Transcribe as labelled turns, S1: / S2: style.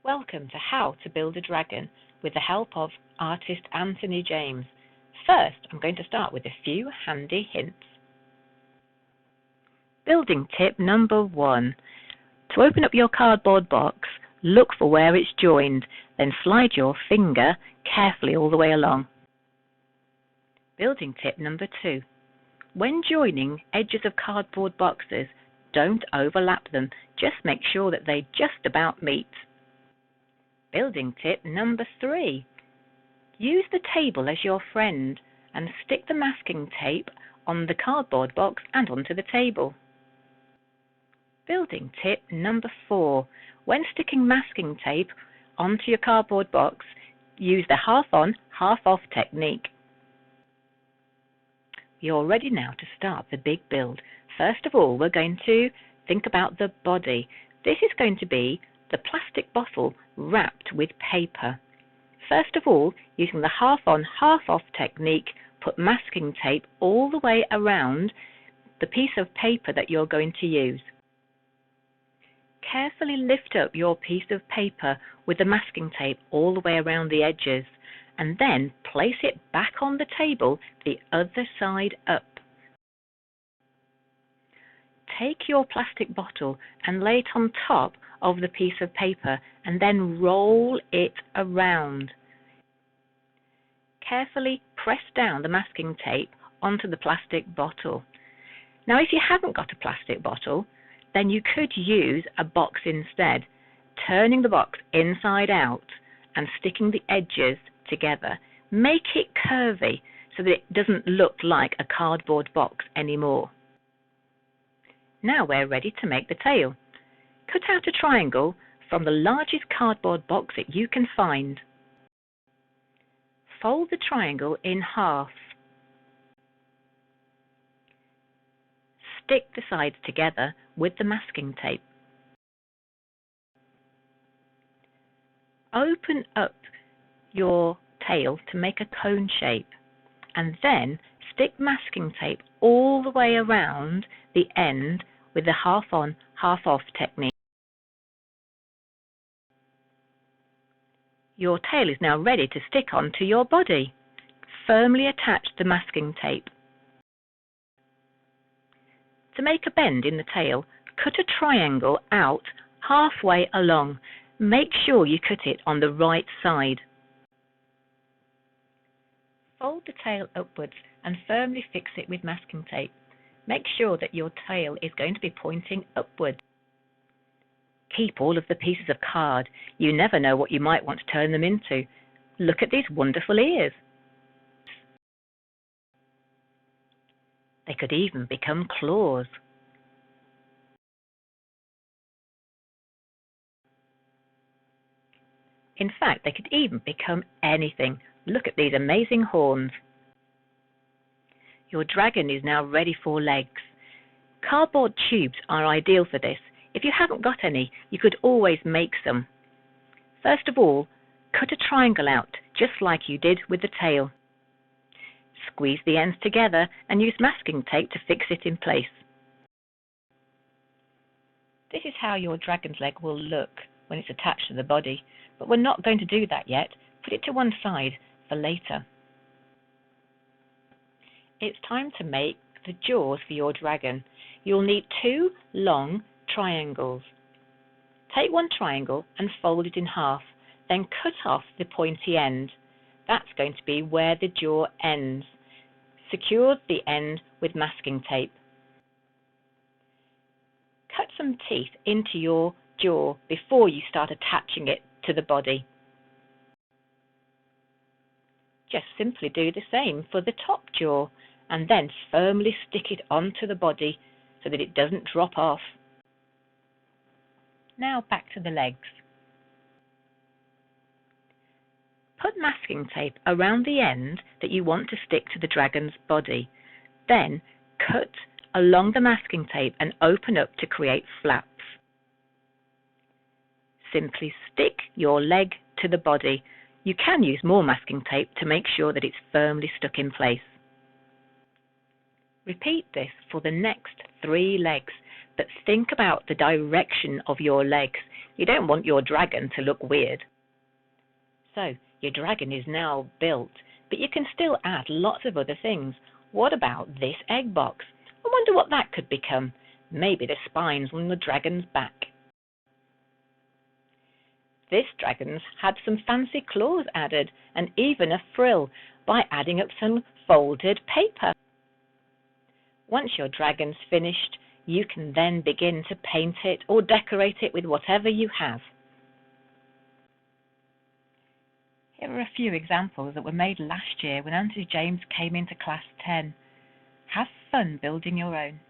S1: Welcome to How to Build a Dragon with the help of artist Anthony James. First, I'm going to start with a few handy hints. Building tip number 1. To open up your cardboard box, look for where it's joined, then slide your finger carefully all the way along. Building tip number 2. When joining edges of cardboard boxes, don't overlap them, just make sure that they just about meet. Building tip number 3. Use the table as your friend and stick the masking tape on the cardboard box and onto the table. Building tip number 4. When sticking masking tape onto your cardboard box, use the half-on, half-off technique. You're ready now to start the big build. First of all, we're going to think about the body. This is going to be the plastic bottle wrapped with paper. First of all, using the half-on, half-off technique, put masking tape all the way around the piece of paper that you're going to use. Carefully lift up your piece of paper with the masking tape all the way around the edges, and then place it back on the table the other side up. Take your plastic bottle and lay it on top of the piece of paper and then roll it around. Carefully press down the masking tape onto the plastic bottle. Now, if you haven't got a plastic bottle, then you could use a box instead, turning the box inside out and sticking the edges together. Make it curvy so that it doesn't look like a cardboard box anymore. Now we're ready to make the tail. Cut out a triangle from the largest cardboard box that you can find. Fold the triangle in half. Stick the sides together with the masking tape. Open up your tail to make a cone shape, and then stick masking tape all the way around the end with the half-on, half-off technique. Your tail is now ready to stick onto your body. Firmly attach the masking tape. To make a bend in the tail, cut a triangle out halfway along. Make sure you cut it on the right side. Fold the tail upwards and firmly fix it with masking tape. Make sure that your tail is going to be pointing upwards. Keep all of the pieces of card. You never know what you might want to turn them into. Look at these wonderful ears. They could even become claws. In fact, they could even become anything. Look at these amazing horns. Your dragon is now ready for legs. Cardboard tubes are ideal for this. If you haven't got any, you could always make some. First of all, cut a triangle out, just like you did with the tail. Squeeze the ends together and use masking tape to fix it in place. This is how your dragon's leg will look when it's attached to the body, but we're not going to do that yet. Put it to one side for later. It's time to make the jaws for your dragon. You'll need 2 long triangles. Take one triangle and fold it in half, then cut off the pointy end. That's going to be where the jaw ends. Secure the end with masking tape. Cut some teeth into your jaw before you start attaching it to the body. Just simply do the same for the top jaw and then firmly stick it onto the body so that it doesn't drop off. Now back to the legs. Put masking tape around the end that you want to stick to the dragon's body. Then cut along the masking tape and open up to create flaps. Simply stick your leg to the body. You can use more masking tape to make sure that it's firmly stuck in place. Repeat this for the next 3 legs, but think about the direction of your legs. You don't want your dragon to look weird. So, your dragon is now built, but you can still add lots of other things. What about this egg box? I wonder what that could become. Maybe the spines on the dragon's back. This dragon's had some fancy claws added, and even a frill by adding up some folded paper. Once your dragon's finished, you can then begin to paint it or decorate it with whatever you have. Here are a few examples that were made last year when Auntie James came into Class 10. Have fun building your own.